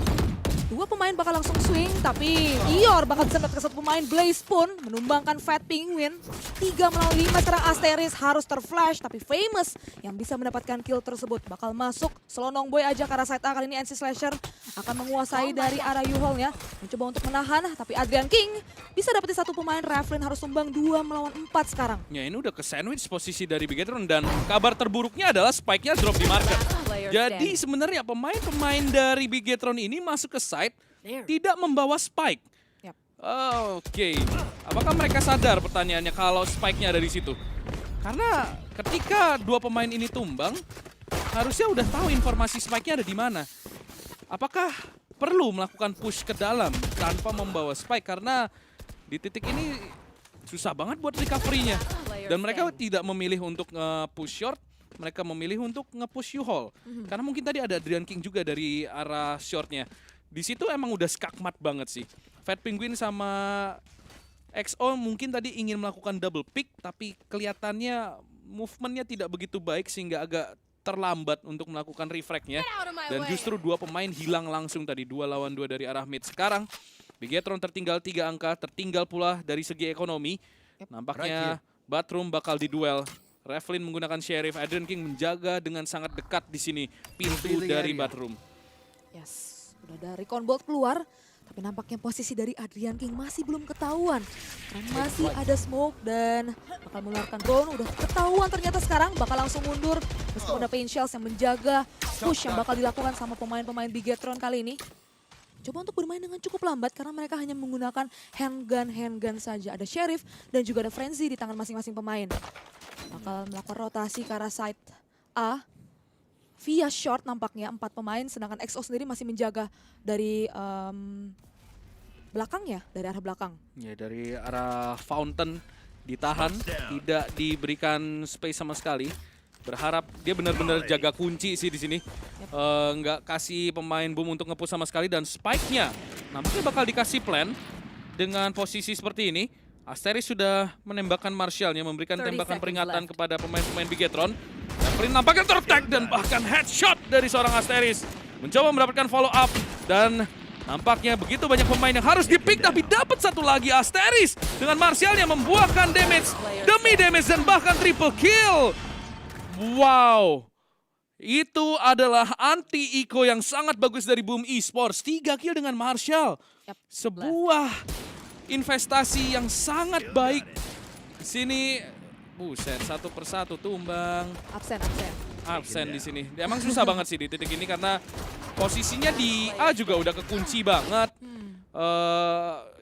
2 pemain bakal langsung swing, tapi Ior bakal bisa mendapatkan 1 pemain. Blaze pun menumbangkan Fat Penguin. 3 melawan 5 sekarang Asteris harus terflash, tapi Famous yang bisa mendapatkan kill tersebut. Bakal masuk, Selonong Boy aja ke arah side A. Kali ini NC Slasher akan menguasai dari arah U-Hole-nya. Mencoba untuk menahan, tapi Adrian King bisa dapetin 1 pemain. Raflin harus tumbang 2 melawan 4 sekarang. Ya, ini udah ke sandwich posisi dari Bigetron dan kabar terburuknya adalah Spike-nya drop di market. Jadi sebenarnya pemain-pemain dari Bigetron ini masuk ke site tidak membawa Spike. Yap. Oke. Apakah mereka sadar pertanyaannya kalau Spike-nya ada di situ? Karena ketika 2 pemain ini tumbang, harusnya udah tahu informasi Spike-nya ada di mana. Apakah perlu melakukan push ke dalam tanpa membawa Spike? Karena di titik ini susah banget buat recovery-nya. Dan mereka tidak memilih untuk nge-push short, mereka memilih untuk nge-push U-Hole. Karena mungkin tadi ada Adrian King juga dari arah shortnya. Di situ emang udah skakmat banget sih. Fat Penguin sama XO mungkin tadi ingin melakukan double pick, tapi kelihatannya movementnya tidak begitu baik sehingga agak terlambat untuk melakukan refrag-nya. Dan justru 2 pemain hilang langsung tadi, 2 lawan 2 dari arah mid. Sekarang Bigetron tertinggal 3 angka, tertinggal pula dari segi ekonomi. Nampaknya Bathroom bakal diduel. Raflin menggunakan Sheriff, Adrian King menjaga dengan sangat dekat di sini pintu dari Bathroom. Yes, udah ada recon bolt keluar, tapi nampaknya posisi dari Adrian King masih belum ketahuan. Karena masih ada smoke dan bakal mengeluarkan drone, udah ketahuan ternyata sekarang bakal langsung mundur. Meskipun ada Pain Shells yang menjaga push yang bakal dilakukan sama pemain-pemain Bigetron kali ini. Coba untuk bermain dengan cukup lambat karena mereka hanya menggunakan handgun saja. Ada Sheriff dan juga ada Frenzy di tangan masing-masing pemain. Bakal melakukan rotasi ke arah side A via short nampaknya 4 pemain, sedangkan XO sendiri masih menjaga dari belakang ya, dari arah belakang. Ya, dari arah Fountain ditahan, tidak diberikan space sama sekali. Berharap dia benar-benar jaga kunci sih di sini. Nggak kasih pemain Boom untuk nge-push sama sekali, dan Spike-nya nampaknya bakal dikasih plan dengan posisi seperti ini. Asteris sudah menembakkan Marshall-nya, memberikan tembakan peringatan kepada pemain-pemain Bigetron. Raflin nampaknya ter-tag dan bahkan headshot dari seorang Asteris. Mencoba mendapatkan follow up dan nampaknya begitu banyak pemain yang harus di-pick, tapi dapat 1 lagi Asteris dengan Marshall-nya membuahkan damage demi damage dan bahkan triple kill. Wow. Itu adalah anti-eco yang sangat bagus dari Boom Esports. 3 kill dengan Marshall. Sebuah investasi yang sangat baik. Di sini, buset, 1 persatu tumbang. Absen di sini. Emang susah banget sih di titik ini karena posisinya di A juga udah kekunci banget.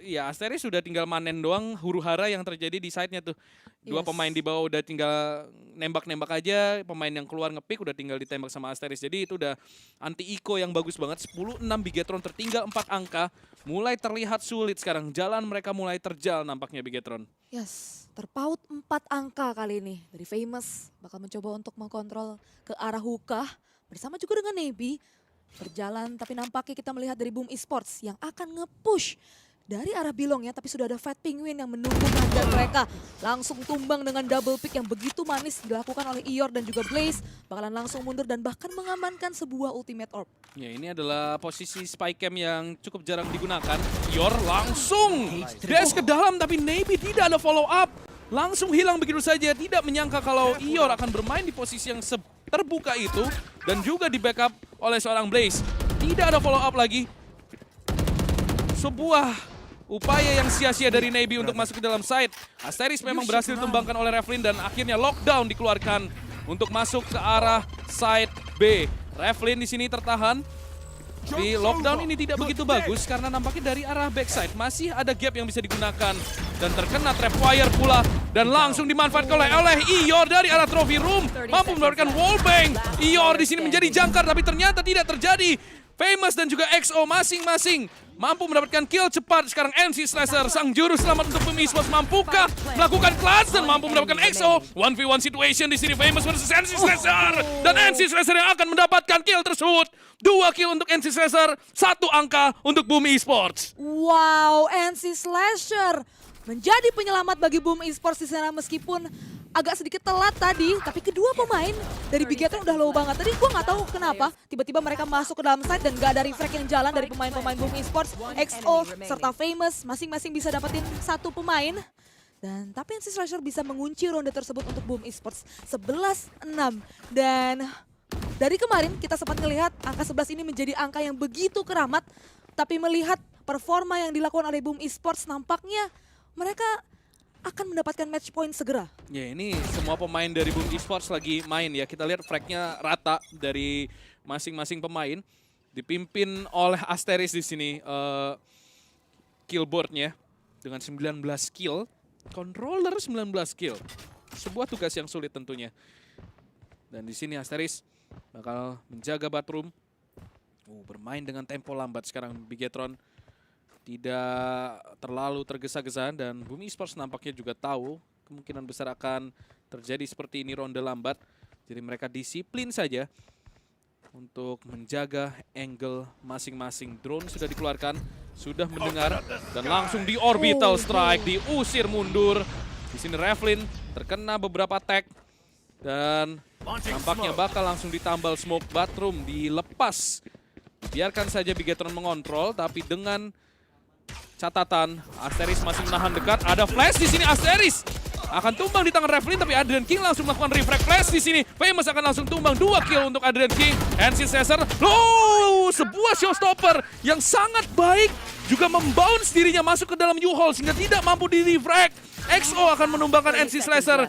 ya Asteris sudah tinggal manen doang huru-hara yang terjadi di side-nya tuh. Dua Yes. pemain di bawah udah tinggal nembak-nembak aja, pemain yang keluar ngepick udah tinggal ditembak sama Asteris. Jadi itu udah anti-eco yang bagus banget. 10-6 Bigetron tertinggal 4 angka. Mulai terlihat sulit sekarang. Jalan mereka mulai terjal nampaknya Bigetron. Yes, terpaut 4 angka kali ini dari Famous. Bakal mencoba untuk mengkontrol ke arah Hookah bersama juga dengan Nebi. Berjalan tapi nampaknya kita melihat dari Boom Esports yang akan nge-push dari arah Bilong ya. Tapi sudah ada Fat Penguin yang menunggu mengejar mereka. Langsung tumbang dengan double pick yang begitu manis dilakukan oleh Ior dan juga Blaze. Bakalan langsung mundur dan bahkan mengamankan sebuah ultimate orb. Ya ini adalah posisi spy cam yang cukup jarang digunakan. Ior langsung dash ke dalam tapi Nebi tidak ada follow up. Langsung hilang begitu saja. Tidak menyangka kalau Ior akan bermain di posisi yang terbuka itu. Dan juga di backup oleh seorang Blaze. Tidak ada follow up lagi. Sebuah upaya yang sia-sia dari Nebi untuk masuk ke dalam side. Asteris memang berhasil tumbangkan oleh Revlin dan akhirnya lockdown dikeluarkan untuk masuk ke arah side B. Revlin di sini tertahan. Di lockdown ini tidak begitu bagus karena nampaknya dari arah backside masih ada gap yang bisa digunakan. Dan terkena trapwire pula dan langsung dimanfaatkan oleh Ior dari arah trophy room. Mampu mendapatkan wallbang. Ior di sini menjadi jangkar tapi ternyata tidak terjadi. Famous dan juga XO masing-masing mampu mendapatkan kill cepat. Sekarang NC Slasher, sang juru selamat untuk Boom Esports, mampukah melakukan clutch dan mampu mendapatkan XO. 1v1 situation di sini Famous versus NC Slasher. Dan NC Slasher yang akan mendapatkan kill tersebut. 2 kill untuk NC Slasher, 1 angka untuk Boom Esports. Wow, NC Slasher menjadi penyelamat bagi Boom Esports di sana meskipun agak sedikit telat tadi, tapi kedua pemain dari Bigetron udah low banget. Tadi gue nggak tahu kenapa tiba-tiba mereka masuk ke dalam site dan gak ada refrag yang jalan dari pemain-pemain Boom Esports, XO serta Famous masing-masing bisa dapetin 1 pemain. Dan tapi NC Slasher bisa mengunci ronde tersebut untuk Boom Esports 11-6 dan dari kemarin kita sempat melihat angka 11 ini menjadi angka yang begitu keramat, tapi melihat performa yang dilakukan oleh Boom Esports nampaknya mereka akan mendapatkan match point segera. Ya ini semua pemain dari Boom Esports lagi main ya. Kita lihat fragnya rata dari masing-masing pemain. Dipimpin oleh Asteris di sini killboardnya dengan 19 kill. Controller 19 kill. Sebuah tugas yang sulit tentunya. Dan di sini Asteris bakal menjaga batroom. Bermain dengan tempo lambat sekarang Bigetron. Tidak terlalu tergesa-gesa dan Boom Esports nampaknya juga tahu kemungkinan besar akan terjadi seperti ini ronde lambat. Jadi mereka disiplin saja untuk menjaga angle masing-masing. Drone sudah dikeluarkan, sudah mendengar dan langsung di orbital strike, diusir mundur. Di sini Revlin terkena beberapa tag dan nampaknya bakal langsung ditambal smoke bathroom, dilepas. Biarkan saja Bigetron mengontrol tapi dengan catatan, Asteris masih menahan dekat. Ada flash di sini, Asteris akan tumbang di tangan Revlin, tapi Adrian King langsung melakukan refrag flash di sini. Famous akan langsung tumbang, 2 kill untuk Adrian King. NC Slasher, sebuah showstopper yang sangat baik, juga membounce dirinya masuk ke dalam U-Hall sehingga tidak mampu di refrag. XO akan menumbangkan NC Slasher.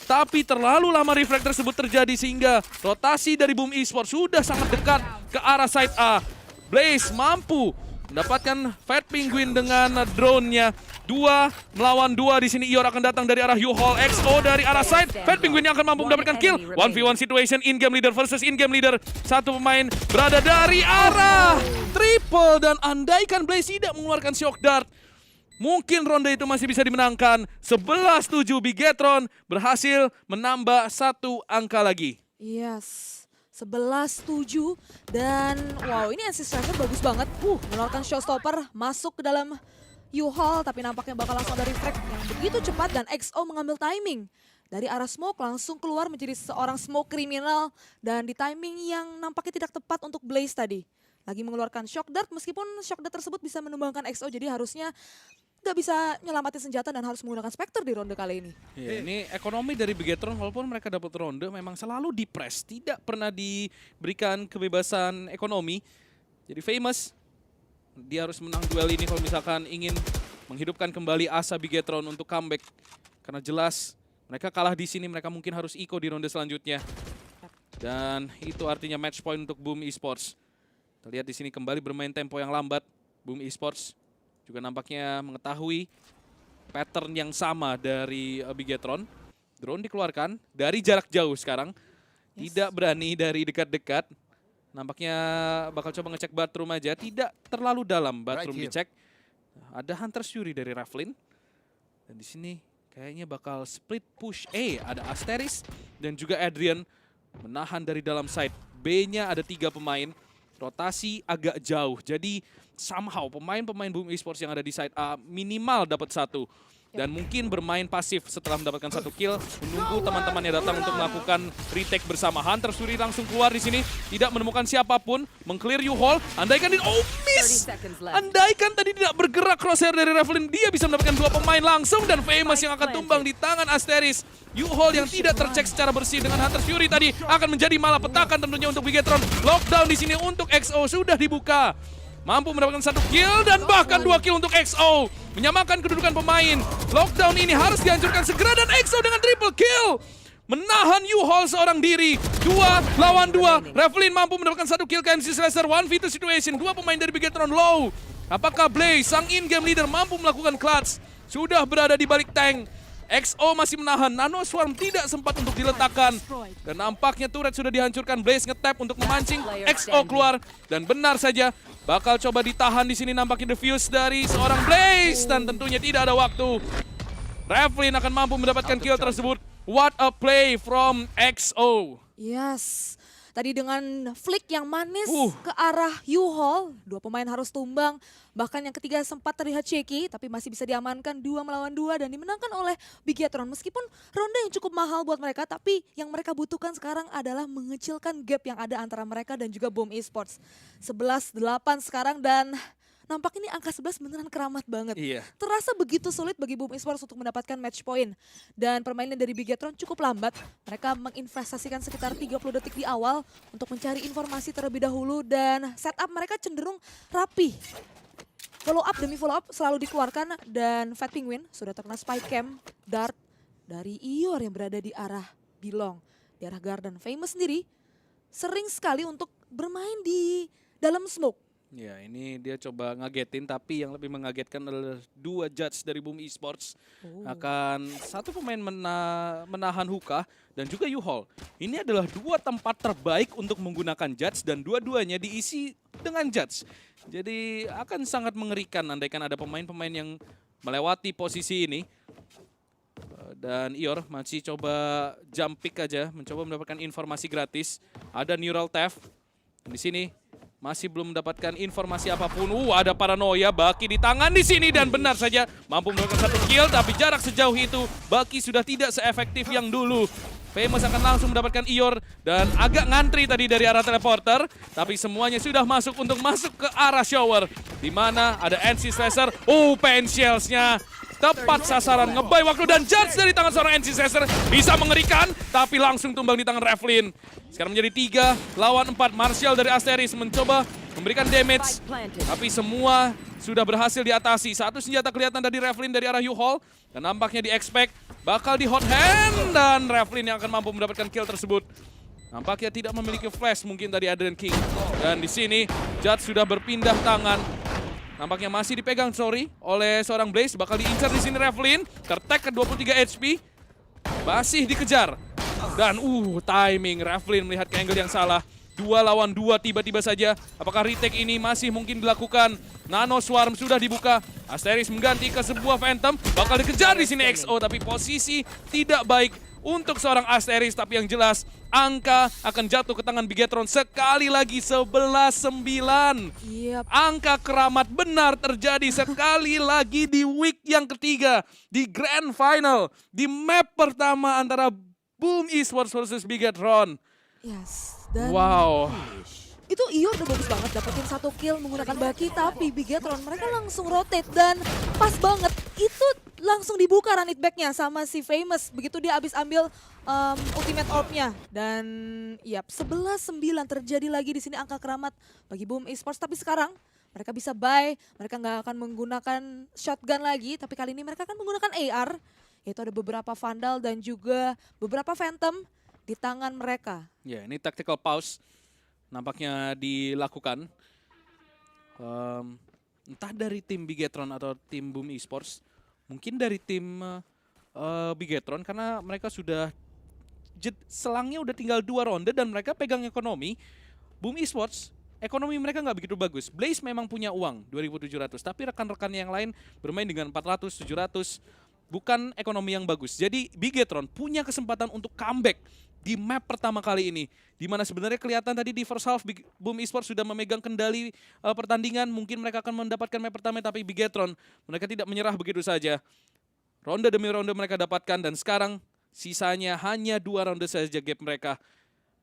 Tapi terlalu lama refrag tersebut terjadi sehingga rotasi dari Boom Esports sudah sangat dekat ke arah side A. Blaze mampu mendapatkan Fat Penguin dengan drone-nya. 2 melawan 2 di sini. Ior akan datang dari arah U-Hall. XO dari arah side. Fat Penguin yang akan mampu mendapatkan kill. 1v1 situation in-game leader versus in-game leader. 1 pemain berada dari arah triple. Dan andaikan Blaze tidak mengeluarkan shock dart, mungkin ronde itu masih bisa dimenangkan. 11-7 Bigetron berhasil menambah 1 angka lagi. Yes. 11-7 dan wow ini NC Slasher bagus banget. Mengeluarkan showstopper masuk ke dalam U-Hall tapi nampaknya bakal langsung ada refrag yang begitu cepat dan XO mengambil timing. Dari arah smoke langsung keluar menjadi seorang smoke kriminal dan di timing yang nampaknya tidak tepat untuk Blaze tadi. Lagi mengeluarkan shock dart meskipun shock dart tersebut bisa menumbangkan XO jadi harusnya nggak bisa nyelamatin senjata dan harus menggunakan Spectre di ronde kali ini. Ya, ini ekonomi dari Bigetron walaupun mereka dapat ronde memang selalu di-press, tidak pernah diberikan kebebasan ekonomi. Jadi Famous, dia harus menang duel ini kalau misalkan ingin menghidupkan kembali asa Bigetron untuk comeback. Karena jelas mereka kalah di sini, mereka mungkin harus eco di ronde selanjutnya. Dan itu artinya match point untuk Boom Esports. Kita lihat di sini kembali bermain tempo yang lambat Boom Esports. juga nampaknya mengetahui pattern yang sama dari Bigetron. Drone dikeluarkan dari jarak jauh sekarang. Tidak berani dari dekat-dekat. Nampaknya bakal coba ngecek bathroom aja. Tidak terlalu dalam bathroom dicek. Ada Hunter's Fury dari Raflin. Dan di sini kayaknya bakal split push A. Ada Asteris dan juga Adrian menahan dari dalam side. B-nya ada 3 pemain. Rotasi agak jauh. Jadi somehow pemain-pemain Boom Esports yang ada di side A minimal dapat 1. Dan mungkin bermain pasif setelah mendapatkan 1 kill, menunggu teman-temannya datang untuk melakukan retake bersama. Hunter Suri langsung keluar di sini, tidak menemukan siapapun, mengclear U-Hall, andaikan miss! Andaikan tadi tidak bergerak crosshair dari Raflin, dia bisa mendapatkan 2 pemain langsung dan Famous yang akan tumbang di tangan Asteris. U-Hall yang tidak tercek secara bersih dengan Hunter Fury tadi akan menjadi malapetakan tentunya untuk Bigetron. Lockdown di sini untuk XO sudah dibuka. Mampu mendapatkan 1 kill dan bahkan 2 kill untuk XO. Menyamakan kedudukan pemain. Lockdown ini harus dihancurkan segera dan XO dengan triple kill. Menahan U-Hall seorang diri. 2 lawan 2. Raflin mampu mendapatkan 1 kill ke MC Slasher. 1v2 situation. 2 pemain dari Bigetron low. Apakah Blaze, sang in-game leader, mampu melakukan clutch? Sudah berada di balik tank. XO masih menahan, Nano Swarm tidak sempat untuk diletakkan. Dan nampaknya turret sudah dihancurkan, Blaze nge-tap untuk memancing XO keluar. Dan benar saja, bakal coba ditahan di sini nampaknya defuse dari seorang Blaze. Dan tentunya tidak ada waktu. Raflin akan mampu mendapatkan kill tersebut. What a play from XO. Yes. Tadi dengan flick yang manis ke arah U-Hall, 2 pemain harus tumbang. Bahkan yang ketiga sempat terlihat shaky, tapi masih bisa diamankan 2 melawan 2 dan dimenangkan oleh Bigetron. Meskipun ronde yang cukup mahal buat mereka, tapi yang mereka butuhkan sekarang adalah mengecilkan gap yang ada antara mereka dan juga Boom Esports. 11-8 sekarang dan nampak ini angka 11 beneran keramat banget. Iya. Terasa begitu sulit bagi Boom Esports untuk mendapatkan match point. Dan permainan dari Bigetron cukup lambat. Mereka menginvestasikan sekitar 30 detik di awal untuk mencari informasi terlebih dahulu. Dan setup mereka cenderung rapi. Follow up demi follow up selalu dikeluarkan. Dan Fat Penguin sudah terkena spike cam dart dari Ior yang berada di arah Bilong. Di arah Garden. Famous sendiri sering sekali untuk bermain di dalam smoke. Ya, ini dia coba ngagetin, tapi yang lebih mengagetkan adalah 2 judge dari Boom Esports. Akan 1 pemain menahan Hookah dan juga U-Hall. Ini adalah 2 tempat terbaik untuk menggunakan judge dan dua-duanya diisi dengan judge. Jadi akan sangat mengerikan andaikan ada pemain-pemain yang melewati posisi ini. Dan Ior masih coba jump pick aja, mencoba mendapatkan informasi gratis. Ada Neural Theft di sini. Masih belum mendapatkan informasi apapun. Ada paranoia, Baki di tangan di sini dan benar saja mampu mendapatkan 1 kill, tapi jarak sejauh itu Baki sudah tidak seefektif yang dulu. Famous akan langsung mendapatkan Ior dan agak ngantri tadi dari arah teleporter, tapi semuanya sudah masuk untuk masuk ke arah shower, di mana ada NC Slasher. Penshielsnya tepat sasaran, ngebuy waktu dan judge dari tangan seorang NC Slasher bisa mengerikan, tapi langsung tumbang di tangan Raflin. Sekarang menjadi 3 lawan 4. Martial dari Asteris mencoba memberikan damage, tapi semua sudah berhasil diatasi. 1 senjata kelihatan dari Raflin dari arah U-Hall dan nampaknya di-expect bakal di hot hand dan Raflin yang akan mampu mendapatkan kill tersebut. Nampaknya tidak memiliki flash mungkin tadi Adrian King. Dan di sini Judge sudah berpindah tangan. Nampaknya masih dipegang oleh seorang Blaze. Bakal diincar di sini Raflin. Tertek ke 23 HP. Masih dikejar. Dan timing Raflin melihat ke angle yang salah. 2 lawan 2 tiba-tiba saja. Apakah retake ini masih mungkin dilakukan? Nano Swarm sudah dibuka. Asteris mengganti ke sebuah Phantom. Bakal dikejar di sini XO, tapi posisi tidak baik untuk seorang Asteris. Tapi yang jelas angka akan jatuh ke tangan Bigetron sekali lagi. 11-9. Angka keramat benar terjadi sekali lagi di week yang ketiga. Di Grand Final. Di map pertama antara Boom Esports versus Bigetron. Yes. Dan wow. Itu Ior udah bagus banget dapetin 1 kill menggunakan Baki, tapi Bigetron mereka langsung rotate dan pas banget. Itu langsung dibuka run it back-nya sama si Famous begitu dia habis ambil ultimate orb-nya. Dan 11-9 terjadi lagi di sini angka keramat bagi Boom Esports, tapi sekarang mereka bisa buy, mereka nggak akan menggunakan shotgun lagi, tapi kali ini mereka akan menggunakan AR. Yaitu ada beberapa Vandal dan juga beberapa Phantom di tangan mereka. Ya, ini tactical pause nampaknya dilakukan. Entah dari tim Bigetron atau tim Boom Esports, mungkin dari tim Bigetron karena mereka sudah selangnya udah tinggal 2 ronde dan mereka pegang ekonomi. Boom Esports ekonomi mereka nggak begitu bagus. Blaze memang punya uang 2.700, tapi rekan-rekan yang lain bermain dengan 400, 700. Bukan ekonomi yang bagus. Jadi Bigetron punya kesempatan untuk comeback di map pertama kali ini. Di mana sebenarnya kelihatan tadi di first half Boom Esports sudah memegang kendali pertandingan. Mungkin mereka akan mendapatkan map pertama, tapi Bigetron mereka tidak menyerah begitu saja. Ronde demi ronde mereka dapatkan dan sekarang sisanya hanya 2 ronde saja gap mereka.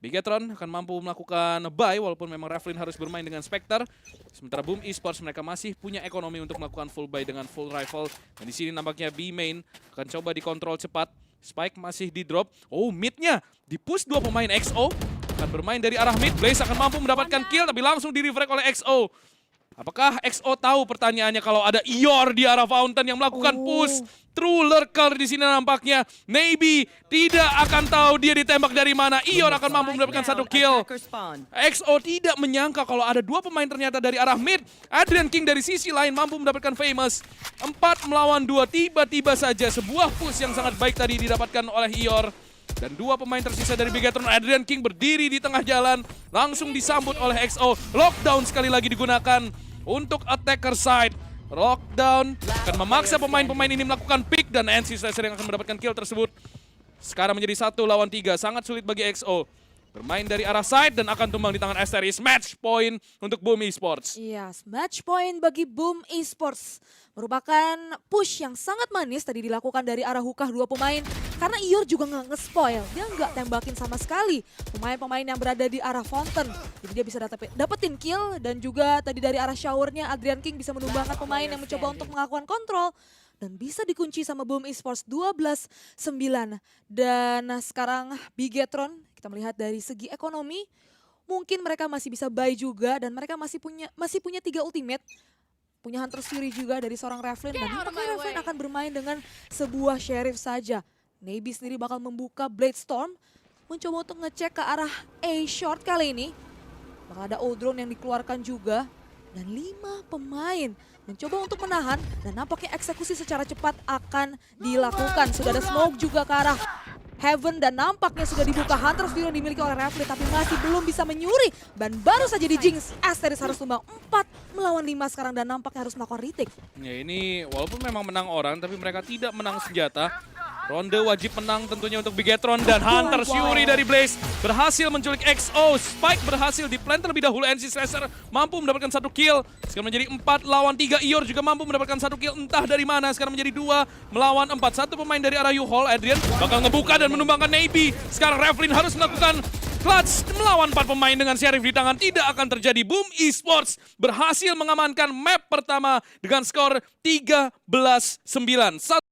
Bigetron akan mampu melakukan buy walaupun memang Raflin harus bermain dengan Spectre. Sementara Boom Esports mereka masih punya ekonomi untuk melakukan full buy dengan full rifle. Dan di sini nampaknya B main akan coba dikontrol cepat. Spike masih di drop. Oh, midnya di-push 2 pemain XO. Akan bermain dari arah mid. Blaze akan mampu mendapatkan kill tapi langsung di-refrag oleh XO. Apakah XO tahu pertanyaannya kalau ada Ior di arah Fountain yang melakukan push? True lurker di sini nampaknya. Maybe tidak akan tahu dia ditembak dari mana. Ior akan mampu mendapatkan 1 kill. XO tidak menyangka kalau ada 2 pemain ternyata dari arah mid. Adrian King dari sisi lain mampu mendapatkan Famous. 4 melawan 2, tiba-tiba saja sebuah push yang sangat baik tadi didapatkan oleh Ior. Dan 2 pemain tersisa dari Bigetron, Adrian King berdiri di tengah jalan. Langsung disambut oleh XO. Lockdown sekali lagi digunakan untuk attacker side. Lockdown akan memaksa pemain-pemain ini melakukan pick dan NC Slasher yang akan mendapatkan kill tersebut. Sekarang menjadi 1 lawan 3, sangat sulit bagi XO. Bermain dari arah side dan akan tumbang di tangan Asteris. Match point untuk Boom Esports. Iya, match point bagi Boom Esports. Merupakan push yang sangat manis tadi dilakukan dari arah hukah 2 pemain. Karena Ior juga nggak nge-spoil, dia nggak tembakin sama sekali pemain-pemain yang berada di arah Fountain. Jadi dia bisa dapetin kill dan juga tadi dari arah showernya Adrian King bisa menumbangkan pemain yang mencoba untuk melakukan kontrol. Dan bisa dikunci sama Boom Esports 12-9. Dan sekarang Bigetron, kita melihat dari segi ekonomi, mungkin mereka masih bisa buy juga dan mereka masih punya 3 ultimate. Punya Hunter's Fury juga dari seorang Raflin dan nampaknya Raflin akan bermain dengan sebuah Sheriff saja. Navy sendiri bakal membuka Blade Storm, mencoba untuk ngecek ke arah A short kali ini. Bakal ada Oldrone yang dikeluarkan juga. Dan 5 pemain mencoba untuk menahan dan nampaknya eksekusi secara cepat akan dilakukan. Sudah ada smoke juga ke arah Heaven dan nampaknya sudah dibuka Hunter's Fury yang dimiliki oleh Raflin tapi masih belum bisa menyuri. Dan baru saja di Jinx, Asteris harus tumbang 4 melawan 5 sekarang dan nampaknya harus melakukan retake. Ya ini walaupun memang menang orang tapi mereka tidak menang senjata. Ronde wajib menang tentunya untuk Bigetron dan Hunter's Fury dari Blaze berhasil menculik XO. Spike berhasil di plant terlebih dahulu. NC Slasher mampu mendapatkan 1 kill. Sekarang menjadi 4 lawan 3. Ior juga mampu mendapatkan 1 kill entah dari mana. Sekarang menjadi 2 melawan 4. 1 pemain dari arah U-Hall. Adrian bakal ngebuka dan menumbangkan Navy. Sekarang Raflin harus melakukan clutch melawan 4 pemain dengan Sheriff di tangan. Tidak akan terjadi. Boom Esports berhasil mengamankan map pertama dengan skor 13-9.